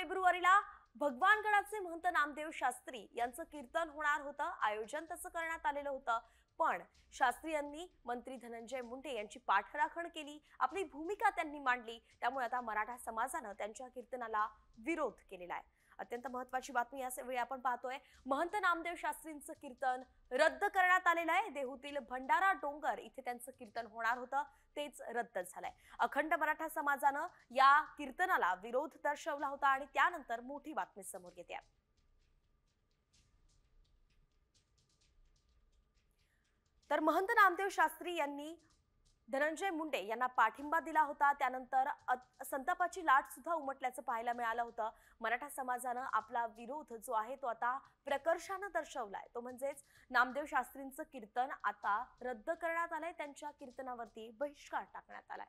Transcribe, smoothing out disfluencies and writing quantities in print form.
फेब्रुवारीला भगवानगडाचे महंत नामदेव शास्त्री यांचं कीर्तन होणार होतं। आयोजन तसं करण्यात आलेलं होतं, पण शास्त्री यांनी मंत्री धनंजय मुंडे यांची पाठराखण केली, आपली भूमिका त्यांनी मांडली। त्यामुळे आता मराठा समाजानं त्यांच्या कीर्तनाला विरोध केलेला आहे। अत्यंत महत्त्वाची बातमी याच वेळी आपण पाहतोय, महंत नामदेव शास्त्रींचं कीर्तन रद्द करण्यात आलेलं आहे। देहूतील भंडारा डोंगर इथे त्यांचं कीर्तन होणार होतं, तेच रद्द झालंय। अखंड मराठा समाजानं या कीर्तनाला विरोध दर्शवला होता आणि त्यानंतर मोठी बातमी समोर येते। तर महंत नामदेव शास्त्री यांनी धनंजय मुंडे यांना पाठिंबा दिला होता। त्यानंतर संतापाची लाट सुद्धा उमटल्याचं पाहायला मिळालं होतं। मराठा समाजानं आपला विरोध जो आहे तो आता प्रकर्षानं दर्शवलाय, तो म्हणजेच नामदेव शास्त्रींचं कीर्तन आता रद्द करण्यात आलंय, त्यांच्या कीर्तनावरती बहिष्कार टाकण्यात आलाय।